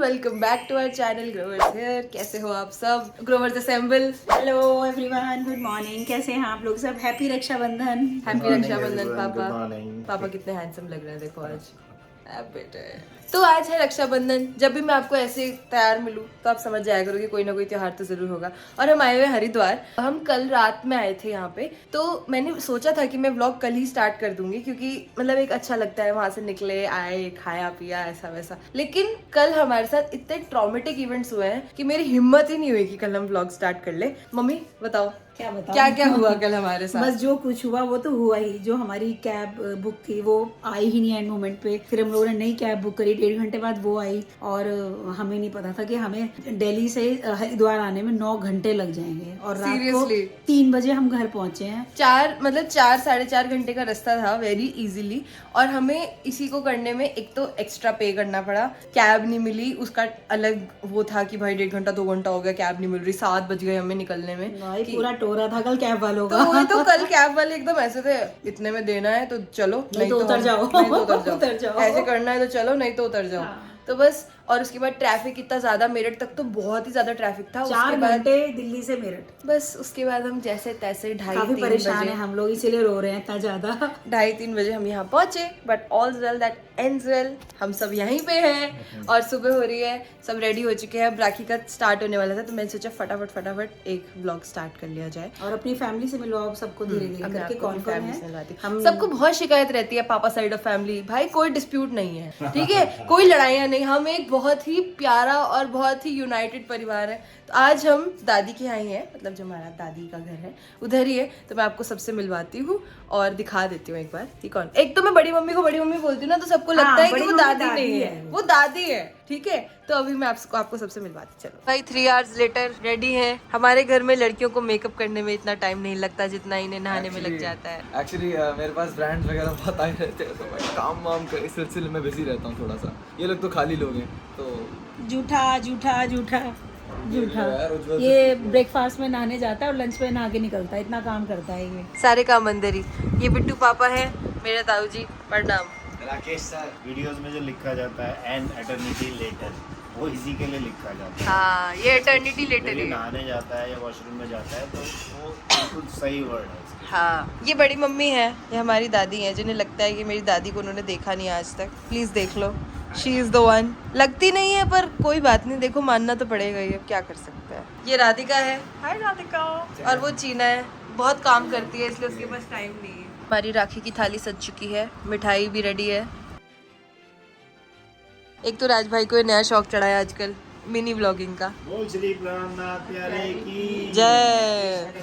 Welcome back to our channel Growers here. कैसे हो आप सब? Growers assemble. Hello everyone, good morning. कैसे हैं आप लोग सब? हैप्पी रक्षाबंधन। हैप्पी रक्षाबंधन पापा। पापा कितने हैंडसम लग रहे हैं, देखो आज बेटे। तो आज है रक्षाबंधन। जब भी मैं आपको ऐसे तैयार मिलूं तो आप समझ जाया करो कि कोई ना कोई त्योहार तो जरूर होगा। और हम आए हुए हरिद्वार। हम कल रात में आए थे यहाँ पे, तो मैंने सोचा था कि मैं व्लॉग कल ही स्टार्ट कर दूंगी, क्योंकि मतलब एक अच्छा लगता है वहां से निकले आए खाया पिया ऐसा वैसा। लेकिन कल हमारे साथ इतने ट्रॉमेटिक इवेंट्स हुए हैं कि मेरी हिम्मत ही नहीं हुई कि कल हम व्लॉग स्टार्ट कर ले। मम्मी बताओ क्या बताऊं? क्या क्या हुआ कल हमारे साथ? बस जो कुछ हुआ वो तो हुआ ही। जो हमारी कैब बुक थी वो आई ही नहीं एंड मोमेंट पे। फिर हम लोगों ने नई कैब बुक करी, 1.5 घंटे बाद वो आई। और हमें नहीं पता था कि हमें दिल्ली से हरिद्वार आने में 9 घंटे लग जाएंगे। और रात को Seriously? 3 बजे हम घर पहुंचे हैं। 4 साढ़े 4 घंटे का रास्ता था, वेरी इजीली। और हमें इसी को करने में एक तो एक्स्ट्रा पे करना पड़ा। कैब नहीं मिली, उसका अलग वो था कि भाई 1.5 घंटा 2 घंटा हो गया, कैब नहीं मिल रही। 7 बज गए हमें निकलने में। भाई पूरा टोरा था कल कैब वालों का। तो वही तो कल कैब वाले एकदम ऐसे थे, इतने में देना है तो चलो, नहीं तो उतर जाओ। नहीं तो उतर उतर जाओ। ऐसे करना है तो चलो, नहीं तो उतर जाओ। तो बस। और उसके बाद ट्रैफिक इतना ज्यादा, मेरठ तक तो बहुत ही ज्यादा ट्रैफिक था। 4 उसके बाद घंटे दिल्ली से मेरठ। बस उसके बाद हम जैसे तैसे काफी 2:30-3 परेशान बजे है हम लोग, इसीलिए रो रहे हैं इतना ज्यादा। 2:30-3 बजे हम यहाँ पहुंचे। But all well that ends well. हम सब यहीं पे हैं और सुबह हो रही है, सब रेडी हो चुके हैं। अब राखी का स्टार्ट होने वाला था तो मैंने सोचा फटाफट एक व्लॉग स्टार्ट कर लिया जाए। और अपनी फैमिली से मिलो आप सबको धीरे धीरे करके। कौन कौन है? हम सबको बहुत शिकायत रहती है पापा साइड ऑफ फैमिली। भाई कोई डिस्प्यूट नहीं है, ठीक है, कोई लड़ाइयाँ नहीं। हम एक बहुत ही प्यारा और बहुत ही यूनाइटेड परिवार है। तो आज हम दादी के यहाँ ही है, मतलब जो हमारा दादी का घर है उधर ही है। तो मैं आपको सबसे मिलवाती हूँ और दिखा देती हूँ एक बार कि कौन। एक तो मैं बड़ी मम्मी को बड़ी मम्मी बोलती हूँ ना, तो सबको लगता है कि वो दादी नहीं है, वो दादी है, ठीक है। तो अभी मैं आपको सबसे मिलवाती। चलो भाई, 3 आवर्स लेटर रेडी है। हमारे घर में लड़कियों को मेकअप करने में इतना टाइम नहीं लगता जितना इन्हें नहाने में लग जाता है। एक्चुअली मेरे पास ब्रांड्स वगैरह बहुत आए रहते हैं, तो मैं काम वाम के इस सिलसिले में बिजी रहता हूँ थोड़ा सा। ये लोग तो खाली लोग हैं, तो जूठा जूठा जूठा जूठा। यार, उज्ज्वल ये ब्रेकफास्ट में नहाने जाता है और लंच में नहा के निकलता है। इतना काम करता है ये। सारे काम अंदर ही। ये बिट्टू पापा है, मेरे ताऊ जी। प्रणाम। राकेश सर, वीडियोस में जो लिखा जाता है एन एटर्निटी लेटर, वो इसी के लिए लिखा जाता है। हाँ, ये एटर्निटी लेटर ये है। नहाने जाता है या वॉशरूम में जाता है तो वो बिल्कुल सही वर्ड है इसका। हाँ, ये बड़ी मम्मी है, ये हमारी दादी है, जिन्हें लगता है कि मेरी दादी को उन्होंने देखा नहीं आज तक। प्लीज देख लो, शी इज द वन। लगती नहीं है पर कोई बात नहीं, देखो मानना तो पड़ेगा ही, अब क्या कर सकते हैं। ये राधिका है, हाय राधिका। और वो चीना है, बहुत काम करती है इसलिए उसके पास टाइम नहीं है। हमारी राखी की थाली सज चुकी है, मिठाई भी रेडी है। एक तो राज भाई को ये नया शौक चढ़ा है आजकल, मिनी व्लॉगिंग का। बोल श्री प्राणनाथ प्यारे की जय।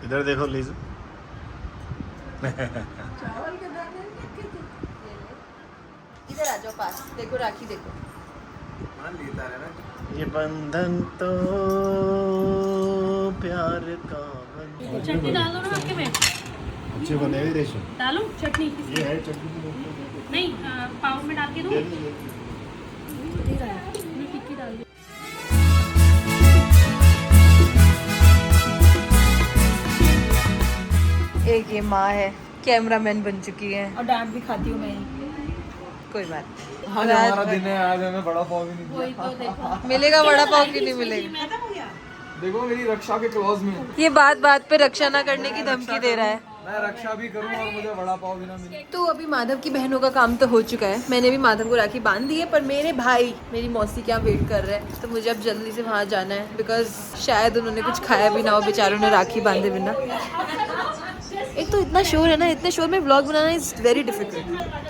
इधर देखो लीज। इधर आ जाओ पास, देखो राखी देखो। ये बंधन तो प्यार का बंधन। चटनी डाल दो ना आपके में। अच्छे बने हुए रेशम। डालो चटनी। ये है चटनी। नहीं पाव में डाल के दो। टिक्की डाल दो। एक ये माँ है, कैमरामैन बन चुकी है। और डांट भी खाती हूँ मैं। कोई बात नहीं। आज हमारा दिन है, आज हमें बड़ा पाव भी नहीं दिया। मिलेगा बड़ा पाव की नहीं मिलेगा। देखो मेरी रक्षा के क्लॉज में ये बात बात पे रक्षा ना करने की धमकी दे रहा है। मैं रक्षा भी करूं और मुझे बड़ा पाव भी ना मिले। तो अभी माधव की बहनों का काम तो हो चुका है, मैंने भी माधव को राखी बांध दी है। पर मेरे भाई मेरी मौसी क्या वेट कर रहे हैं, तो मुझे अब जल्दी से वहाँ जाना है, बिकॉज शायद उन्होंने कुछ खाया भी ना हो बेचारों ने राखी बांधे बिना। एक तो इतना शोर है ना, इतने शोर में vlog banana is very difficult.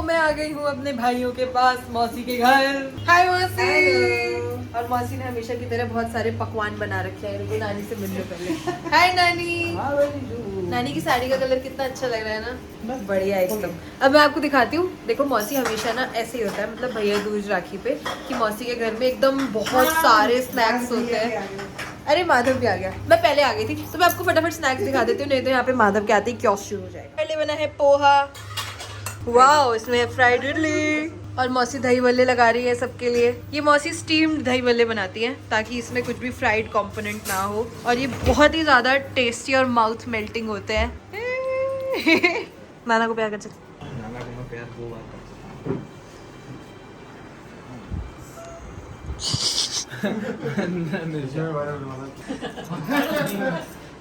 मैं आ गई हूँ अपने भाइयों के पास, मौसी के घर। हाय मौसी। और मौसी ने हमेशा की तरह बहुत सारे पकवान बना रखे हैं। रुको नानी से मिलने पहले। हाय नानी। नानी की साड़ी का कलर कितना अच्छा लग रहा है ना, बढ़िया एकदम। अब मैं आपको दिखाती हूँ। देखो मौसी हमेशा ना ऐसे ही होता है, मतलब भैया दूज राखी पे, कि मौसी के घर में एकदम बहुत सारे स्नैक्स होते हैं। अरे माधव भी आ गया, मैं पहले आ गई थी तो मैं आपको फटाफट स्नैक्स दिखा देती हूँ, नहीं तो यहाँ पे माधव के आते ही क्योस शुरू हो जाएगा। पहले बना है पोहा, वाओ, इसमें है फ्राइड इडली, और मौसी दही भल्ले लगा रही है सबके लिए। ये मौसी स्टीम्ड दही भल्ले बनाती हैं ताकि इसमें कुछ भी फ्राइड कंपोनेंट ना हो, और ये बहुत ही ज्यादा टेस्टी और माउथ मेल्टिंग होते हैं। नाना को प्यार कर चल। नाना को मैं प्यार वो बात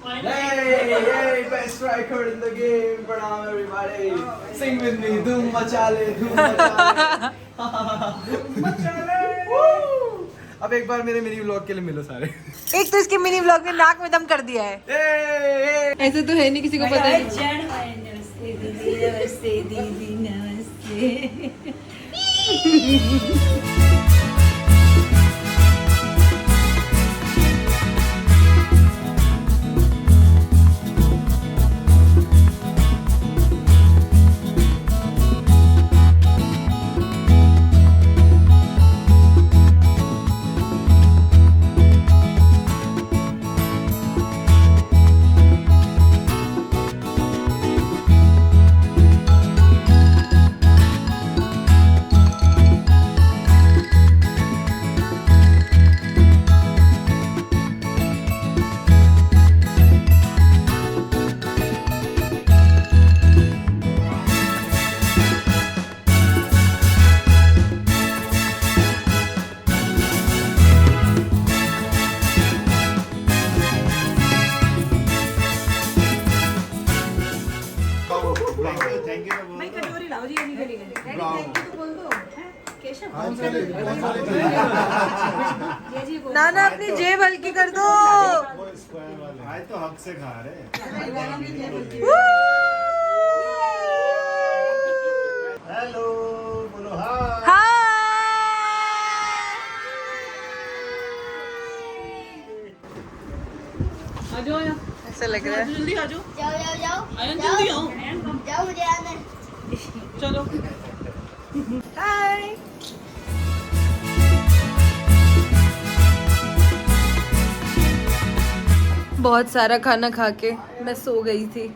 Hey, best striker in the game, प्रणाम everybody. Sing with me, धूम मचा ले, धूम मचा ले। अब एक बार मेरे मिनी व्लॉग के लिए मिलो सारे। एक तो इसके मिनी व्लॉग में नाक में दम कर दिया है। ऐसे तो है नहीं, किसी को पता नहीं। नमस्ते दीदी, नमस्ते दीदी, नमस्ते। थैंक यू भाई कटोरी लाओ जी उन्हीं के लिए। नाना अपनी जेब हल्की कर दो। आज तो हक से खा रहे। हेलो, बोलो हाय। ऐसा लग रहा है। जल्दी आ जाओ। जाओ जाओ जाओ आयन जल्दी आओ। जाओ, मुझे आना है। चलो। हाय। बहुत सारा खाना खा के मैं सो गई थी,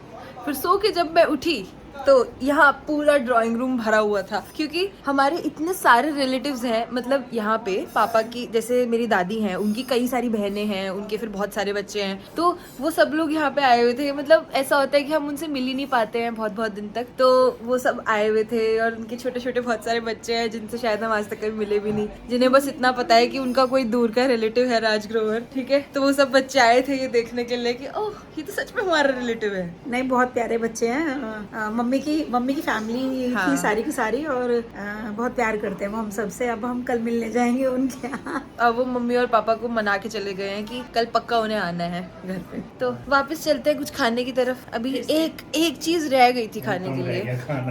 फिर सो के जब मैं उठी तो यहाँ पूरा ड्राइंग रूम भरा हुआ था, क्योंकि हमारे इतने सारे रिलेटिव्स हैं। मतलब यहाँ पे पापा की, जैसे मेरी दादी हैं, उनकी कई सारी बहनें हैं, उनके फिर बहुत सारे बच्चे हैं, तो वो सब लोग यहाँ पे आए हुए थे। मतलब ऐसा होता है कि हम उनसे मिल ही नहीं पाते हैं बहुत बहुत दिन तक, तो वो सब आए हुए थे, और उनके छोटे छोटे बहुत सारे बच्चे हैं जिनसे शायद हम आज तक कभी मिले भी नहीं, जिन्हें बस इतना पता है कि उनका कोई दूर का रिलेटिव है राज ग्रोवर, ठीक है। तो वो सब बच्चे आए थे ये देखने के लिए कि ओह, ये तो सच में हमारा रिलेटिव है। नहीं, बहुत प्यारे बच्चे हैं। मम्मी की फैमिली हाँ। थी सारी की सारी, और बहुत प्यार करते हैं वो हम सबसे। अब हम कल मिलने जाएंगे उनके यहाँ। अब वो मम्मी और पापा को मना के चले गए हैं कि कल पक्का उन्हें आना है घर पे, तो वापस चलते हैं कुछ खाने की तरफ। अभी एक चीज रह गई थी खाने के लिए,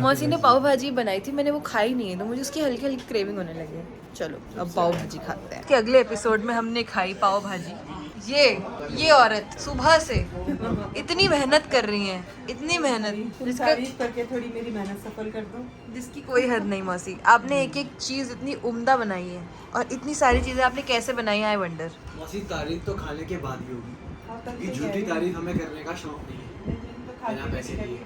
मौसी ने पाव भाजी बनाई थी, मैंने वो खाई नहीं है, तो मुझे उसकी हल्की हल्की क्रेविंग होने लगी है। चलो अब पाव भाजी खाते हैं। कि अगले एपिसोड में हमने खाई पाव भाजी। ये औरत सुबह से इतनी मेहनत कर रही है, इतनी मेहनत, जिसका करके थोड़ी मेरी मेहनत सफल कर दो। जिसकी कोई हद नहीं। मौसी, आपने एक एक चीज इतनी उम्दा बनाई है, और इतनी सारी चीजें आपने कैसे बनाई है, आई वंडर। मौसी, तारीफ तो खाने के बाद ही होगी, ये झूठी तारीफ हमें करने का शौक नहीं है, बिना पैसे दिए।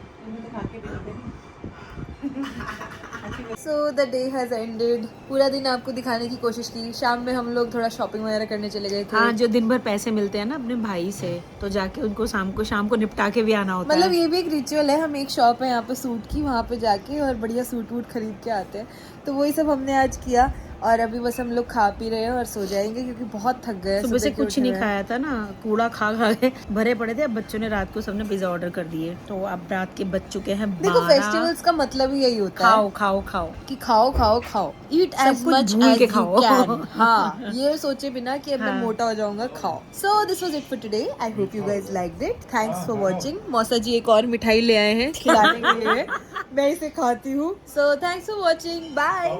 So the day has ended। पूरा दिन आपको दिखाने की कोशिश की। शाम में हम लोग थोड़ा शॉपिंग वगैरह करने चले गए थे। हाँ, जो दिन भर पैसे मिलते हैं ना अपने भाई से, तो जाके उनको शाम को निपटा के भी आना होता मतलब है। ये भी एक रिचुअल है। हम एक शॉप है यहाँ पे सूट की, वहाँ पे जाके और बढ़िया सूट वूट खरीद के आते हैं, तो वही सब हमने आज किया। और अभी बस हम लोग खा पी रहे हैं और सो जाएंगे, क्योंकि बहुत थक गए। सुबह से कुछ नहीं खाया था ना, कूड़ा खा के भरे पड़े थे। अब बच्चों ने रात को सबने पिज्जा ऑर्डर कर दिए, तो अब रात के बच चुके हैं 12। देखो, फेस्टिवल्स का मतलब ही यही होता है, खाओ कि खाओ, ईट एज कुछ मच भूल एज के यू खाओ। कैन। हाँ, ये सोचे बिना कि अब मैं हाँ। मोटा हो जाऊंगा, खाओ। So this was it for today. I hope you guys liked it. Thanks for watching. मौसा जी एक और मिठाई ले आए हैं खिलाने के लिए, मैं इसे खाती हूँ। So thanks for watching, bye.